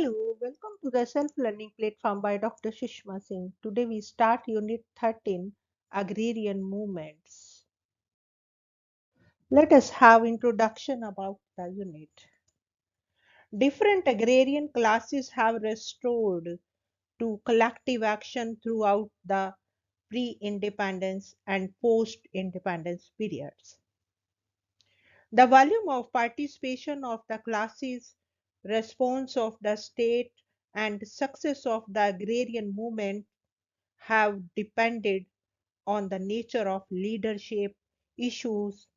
Hello, welcome to the self-learning platform by Dr. Sushma Singh. Today we start Unit 13, Agrarian Movements. Let us have introduction about the unit. Different agrarian classes have restored to collective action throughout the pre-independence and post-independence periods. The volume of participation of the classes, response of the state, and success of the agrarian movement have depended on the nature of leadership, issues,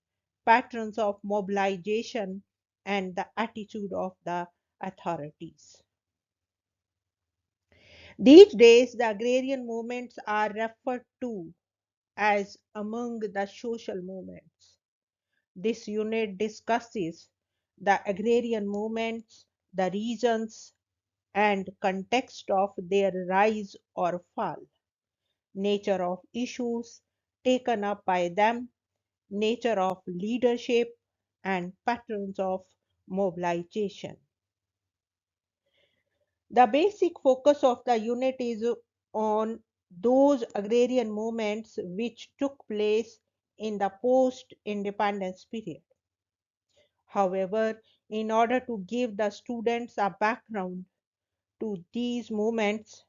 patterns of mobilization, and the attitude of the authorities. These days, the agrarian movements are referred to as among the social movements. This unit discusses the agrarian movements, the reasons and context of their rise or fall, nature of issues taken up by them, nature of leadership, and patterns of mobilization. The basic focus of the unit is on those agrarian movements which took place in the post independence period. However, in order to give the students a background to these movements,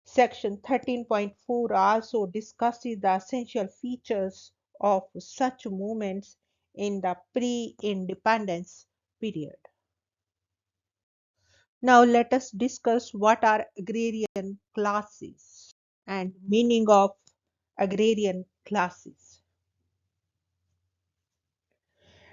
Section 13.4 also discusses the essential features of such movements in the pre-independence period. Now let us discuss what are agrarian classes and meaning of agrarian classes.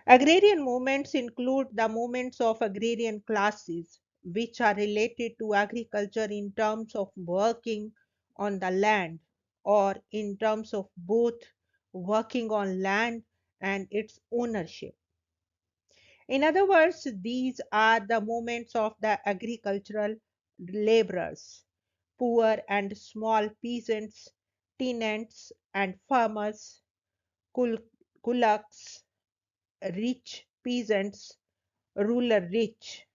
Agrarian movements include the movements of agrarian classes which are related to agriculture in terms of working on the land or in terms of both working on land and its ownership. In other words, these are the movements of the agricultural laborers, poor and small peasants, tenants and farmers, kul- kulaks, rich peasants, ruler rich.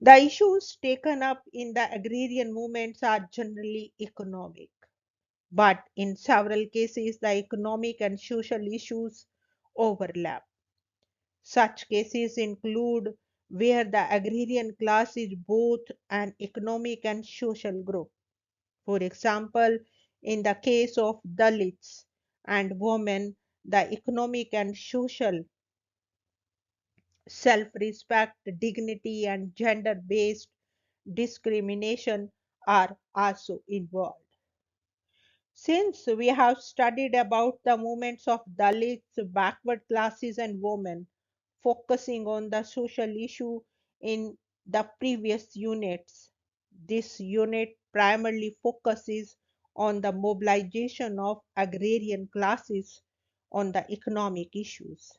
The issues taken up in the agrarian movements are generally economic, but in several cases, the economic and social issues overlap. Such cases include where the agrarian class is both an economic and social group. For example, in the case of Dalits and women, the economic and social self respect, dignity, and gender based discrimination are also involved. Since we have studied about the movements of Dalits, backward classes, and women, focusing on the social issue in the previous units, this unit primarily focuses on the mobilization of agrarian classes on the economic issues.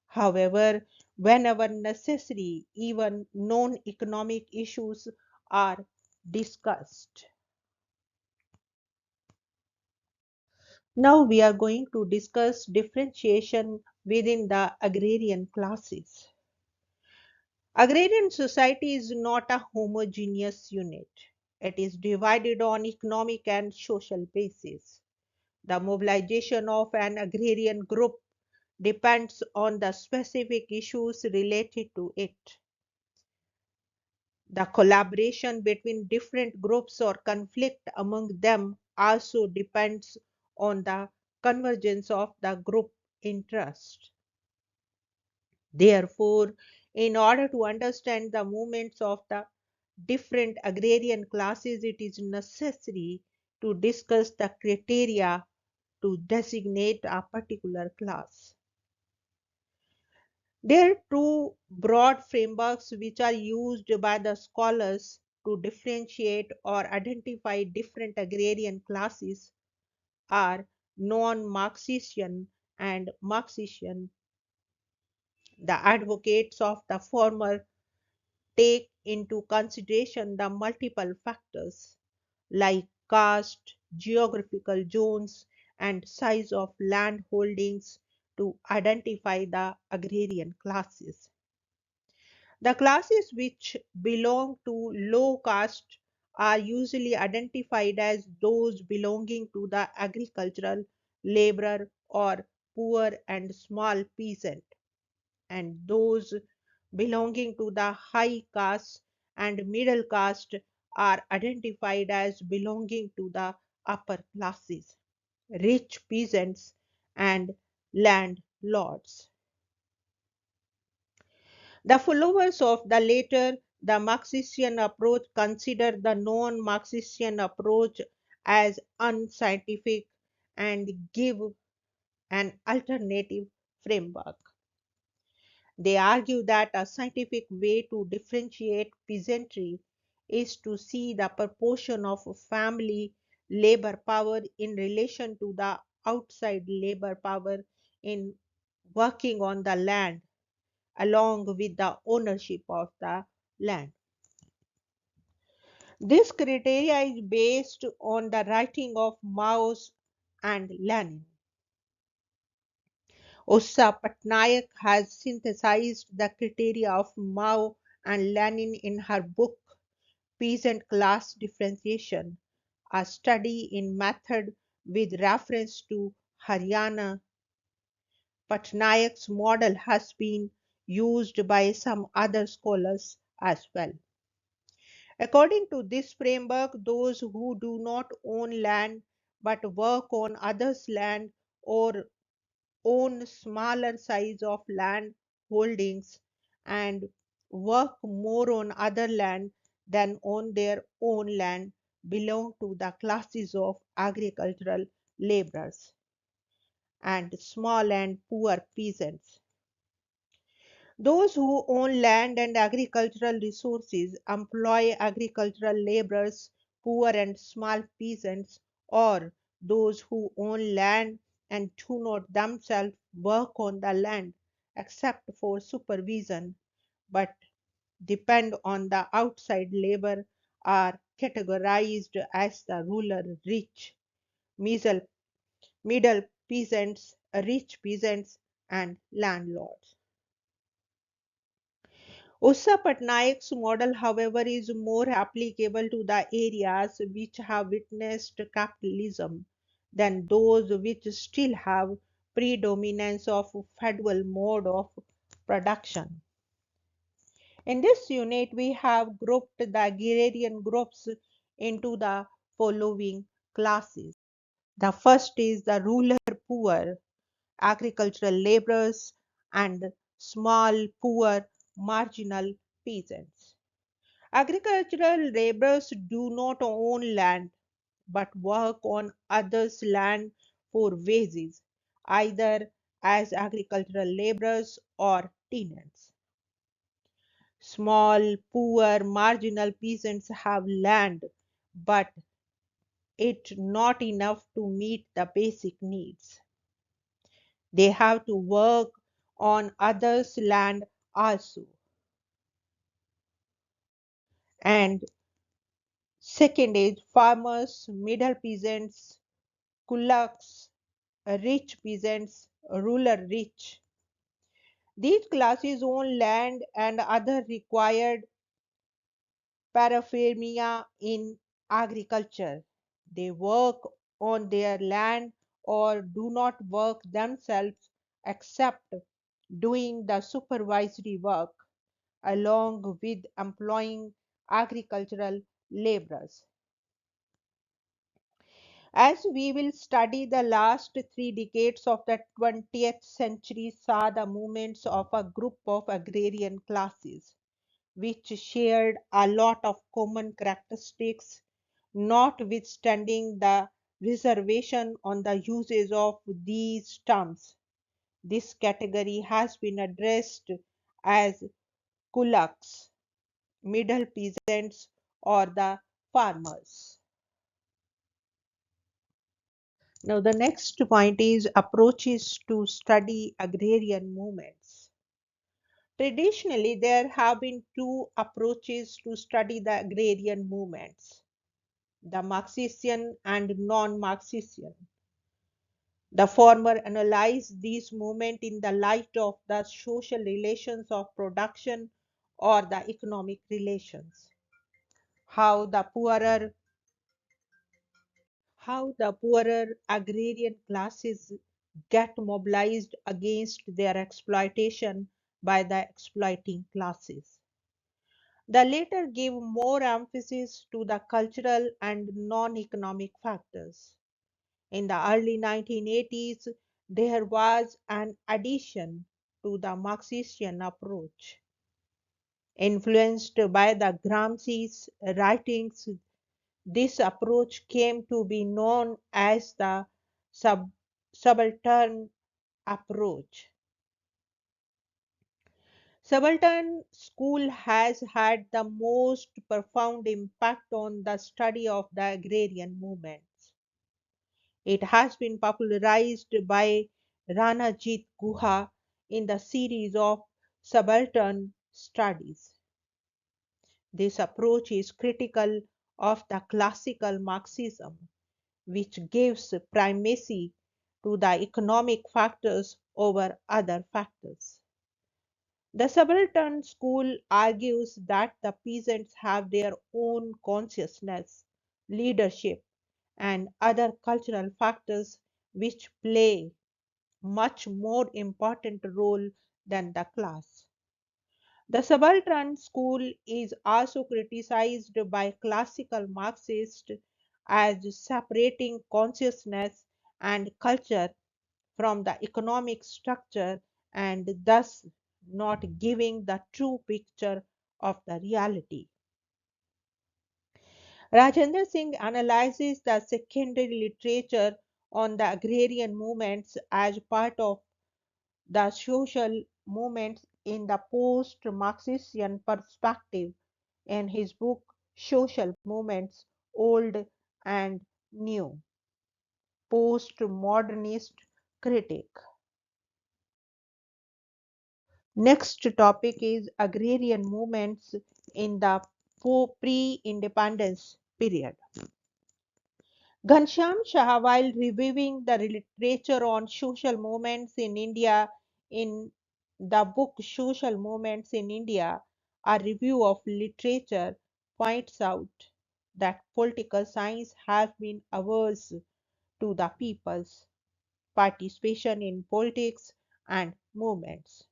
However, whenever necessary, even non economic issues are discussed. Now we are going to discuss differentiation within the agrarian classes. Agrarian society is not a homogeneous unit. It is divided on economic and social basis. The mobilization of an agrarian group depends on the specific issues related to it. The collaboration between different groups or conflict among them also depends on the convergence of the group interest. Therefore, in order to understand the movements of the different agrarian classes, it is necessary to discuss the criteria to designate a particular class. There are two broad frameworks which are used by the scholars to differentiate or identify different agrarian classes are non-Marxian and Marxian. The advocates of the former take into consideration the multiple factors like caste, geographical zones, and size of land holdings to identify the agrarian classes. The classes which belong to low caste are usually identified as those belonging to the agricultural laborer or poor and small peasant, and those belonging to the high caste and middle caste are identified as belonging to the upper classes, rich peasants and landlords. The followers of the latter, the Marxian approach, consider the non Marxian approach as unscientific and give an alternative framework. They argue that a scientific way to differentiate peasantry is to see the proportion of family labor power in relation to the outside labor power in working on the land along with the ownership of the land. This criteria is based on the writing of Mao and Lenin. Ossa Patnaik has synthesized the criteria of Mao and Lenin in her book Peasant Class Differentiation, a study in method with reference to Haryana. Patnaik's model has been used by some other scholars as well. According to this framework, those who do not own land but work on others' land or own smaller size of land holdings and work more on other land than on their own land belong to the classes of agricultural laborers and small and poor peasants. Those who own land and agricultural resources employ agricultural laborers, poor and small peasants, or those who own land and do not themselves work on the land except for supervision but depend on the outside labor are categorized as the rural rich, middle, middle peasants, rich peasants, and landlords. Ussa Patnaik's model, however, is more applicable to the areas which have witnessed capitalism than those which still have predominance of feudal mode of production. In this unit, we have grouped the agrarian groups into the following classes. The first is the rural poor, agricultural laborers, and small, poor, marginal peasants. Agricultural laborers do not own land but work on others' land for wages, either as agricultural laborers or tenants. Small, poor, marginal peasants have land, but it not enough to meet the basic needs. They have to work on others' land also. And second is farmers, middle peasants, kulaks, rich peasants, rural rich. These classes own land and other required paraphernalia in agriculture. They work on their land or do not work themselves except doing the supervisory work along with employing agricultural laborers. As we will study, the last 3 decades of the 20th century saw the movements of a group of agrarian classes which shared a lot of common characteristics, notwithstanding the reservation on the usage of these terms. This category has been addressed as kulaks, middle peasants, or the farmers. Now, the next point is approaches to study agrarian movements. Traditionally, there have been two approaches to study the agrarian movements, the Marxian and non Marxian. The former analyze these movements in the light of the social relations of production or the economic relations. How the poorer how the poorer agrarian classes get mobilized against their exploitation by the exploiting classes. The latter give more emphasis to the cultural and non economic factors. In the early 1980s, there was an addition to the Marxistian approach. Influenced by the Gramsci's writings, this approach came to be known as the sub- subaltern approach. Subaltern school has had the most profound impact on the study of the agrarian movements. It has been popularized by Ranajit Guha in the series of subaltern studies. This approach is critical of the classical Marxism, which gives primacy to the economic factors over other factors. The subaltern school argues that the peasants have their own consciousness, leadership, and other cultural factors which play much more important role than the class. The subaltern school is also criticized by classical Marxists as separating consciousness and culture from the economic structure and thus not giving the true picture of the reality. Rajendra Singh analyzes the secondary literature on the agrarian movements as part of the social movements in the post Marxistian perspective in his book Social Movements Old and New, Postmodernist Critique. Next topic is agrarian movements in the pre-independence period. Ghanshyam Shah, while reviewing the literature on social movements in India in the book Social Movements in India, a review of literature, points out that political science has been averse to the people's participation in politics and movements.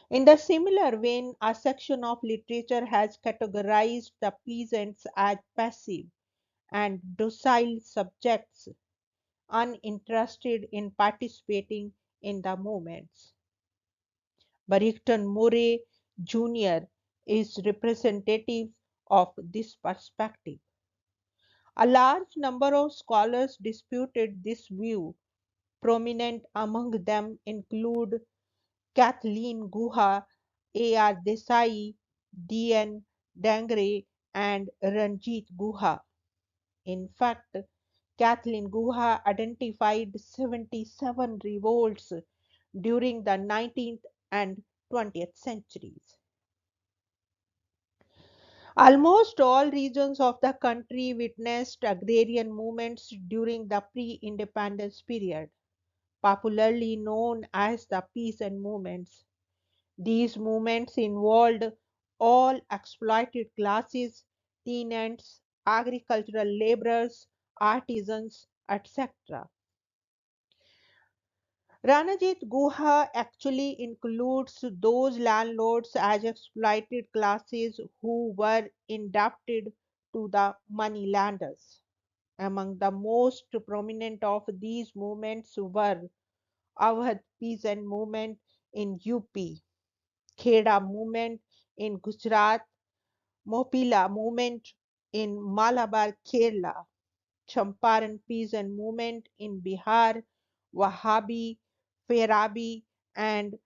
In the similar vein, a section of literature has categorized the peasants as passive and docile subjects uninterested in participating in the movements. Barrington Murray Jr. is representative of this perspective. A large number of scholars disputed this view. Prominent among them include Kathleen Guha, A.R. Desai, D.N. Dangre, and Ranjit Guha. In fact, Kathleen Guha identified 77 revolts during the 19th and 20th centuries. Almost all regions of the country witnessed agrarian movements during the pre independence period, popularly known as the peasant movements. These movements involved all exploited classes, tenants, agricultural laborers, artisans, etc. Ranajit Guha actually includes those landlords as exploited classes who were indebted to the moneylenders. Among the most prominent of these movements were Awadh peasant movement in UP, Kheda movement in Gujarat, Mopila movement in Malabar, Kerala, Champaran peasant movement in Bihar, Wahhabi, Farabi, and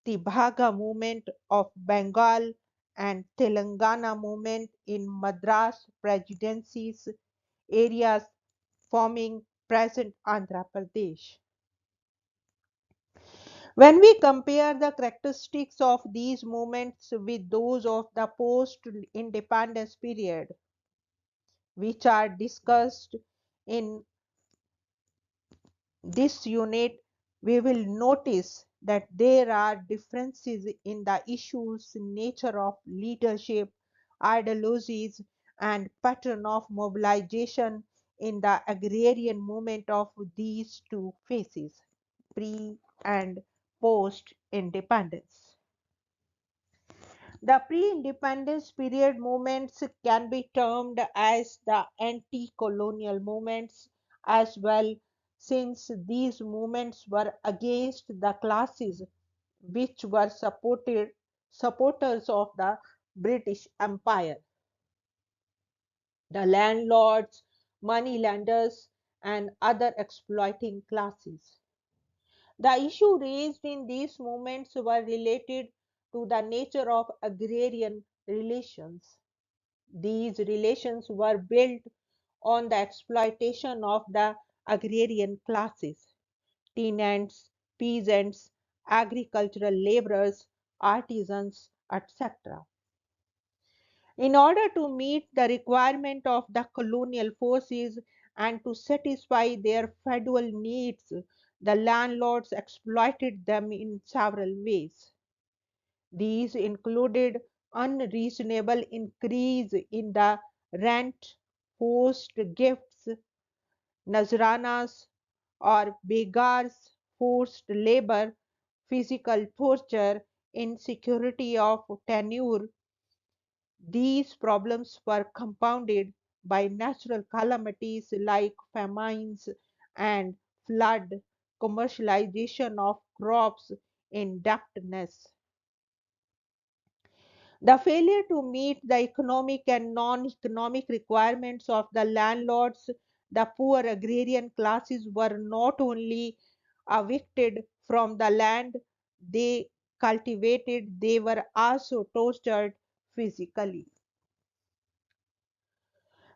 Tibhaga movement of Bengal, and Telangana movement in Madras Presidency's areas forming present Andhra Pradesh. When we compare the characteristics of these movements with those of the post independence period, which are discussed in this unit, we will notice that there are differences in the issues, nature of leadership, ideologies, and pattern of mobilization in the agrarian movement of these two phases, pre and post independence. The pre independence period movements can be termed as the anti colonial movements as well, since these movements were against the classes which were supporters of the British Empire, the landlords, moneylenders, and other exploiting classes. The issue raised in these movements were related to the nature of agrarian relations. These relations were built on the exploitation of the agrarian classes, tenants, peasants, agricultural laborers, artisans, etc. In order to meet the requirement of the colonial forces and to satisfy their feudal needs, the landlords exploited them in several ways. These included unreasonable increase in the rent, forced gifts, nazranas or begars, forced labor, physical torture, insecurity of tenure. These problems were compounded by natural calamities like famines and flood, commercialization of crops, indebtedness. The failure to meet the economic and non economic requirements of the landlords, the poor agrarian classes were not only evicted from the land they cultivated, they were also tortured physically.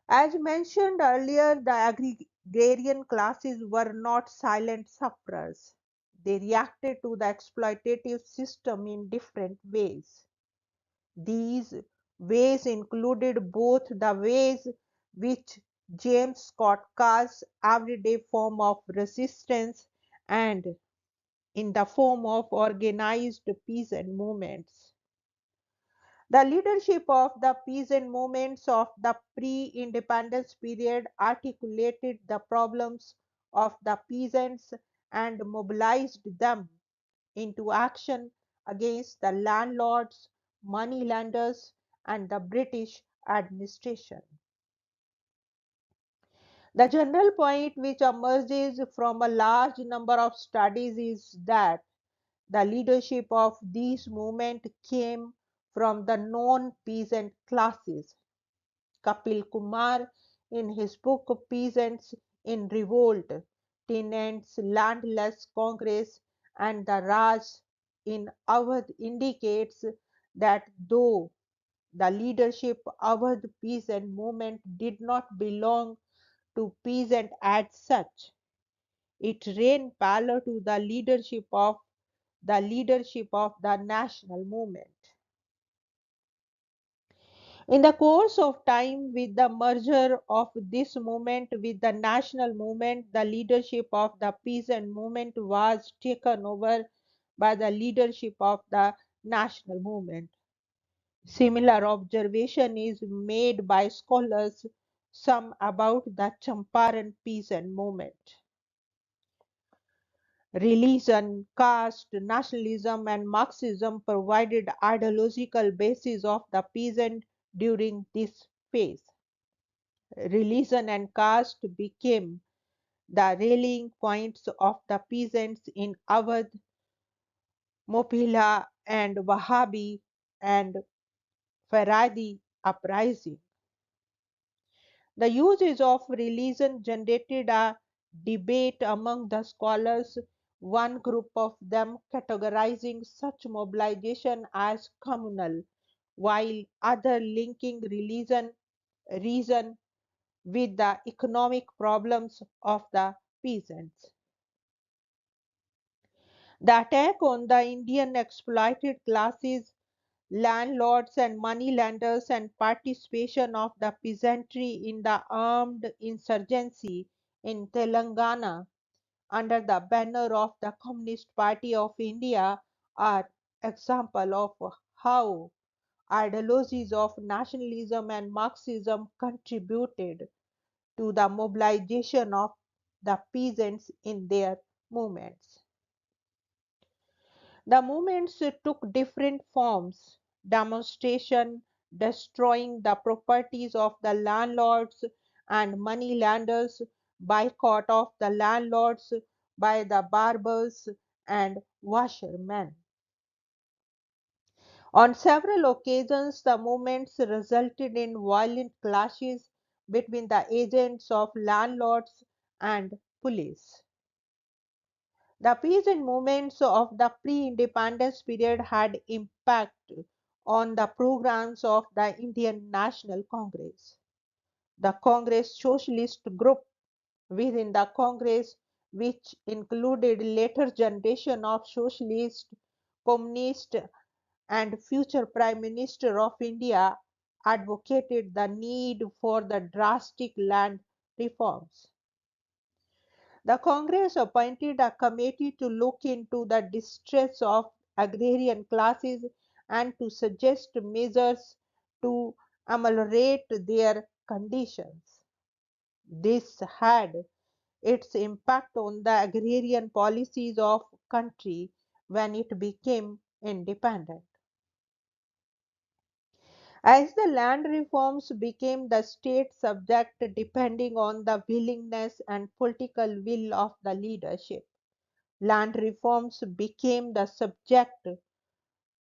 As mentioned earlier, the agrarian classes were not silent sufferers. They reacted to the exploitative system in different ways. These ways included both the ways which James Scott calls everyday form of resistance and in the form of organized peasant movements. The leadership of the peasant movements of the pre-independence period articulated the problems of the peasants and mobilized them into action against the landlords, moneylenders, and the British administration. The general point which emerges from a large number of studies is that the leadership of these movements came from the non-peasant classes. Kapil Kumar, in his book Peasants in Revolt, Tenants, Landless Congress, and the Raj in Awadh indicates that though the leadership Awadh peasant movement did not belong to peasant as such, it ran parallel to the leadership of the national movement. In the course of time, with the merger of this movement with the national movement, the leadership of the peasant movement was taken over by the leadership of the national movement. Similar observation is made by scholars, some about the Champaran peasant movement. Religion, caste, nationalism, and Marxism provided ideological basis of the peasant during this phase. Religion and caste became the rallying points of the peasants in Awadh, Mopila, and Wahhabi and Faradi uprising. The usage of religion generated a debate among the scholars, one group of them categorizing such mobilization as communal, while other linking reason with the economic problems of the peasants. The attack on the Indian exploited classes, landlords and moneylenders, and participation of the peasantry in the armed insurgency in Telangana under the banner of the Communist Party of India are example of how ideologies of nationalism and Marxism contributed to the mobilization of the peasants in their movements. The movements took different forms: demonstration, destroying the properties of the landlords and moneylenders, boycott of the landlords by the barbers and washermen. On several occasions, the movements resulted in violent clashes between the agents of landlords and police. The peasant movements of the pre-independence period had impact on the programs of the Indian National Congress. The Congress Socialist Group within the Congress, which included later generation of socialist, communist, and future Prime Minister of India, advocated the need for the drastic land reforms. The Congress appointed a committee to look into the distress of agrarian classes and to suggest measures to ameliorate their conditions. This had its impact on the agrarian policies of country when it became independent. As the land reforms became the state subject depending on the willingness and political will of the leadership, land reforms became the subject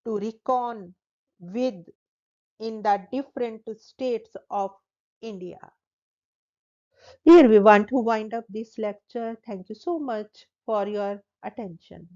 to reckon with in the different states of India. Here we want to wind up this lecture. Thank you so much for your attention.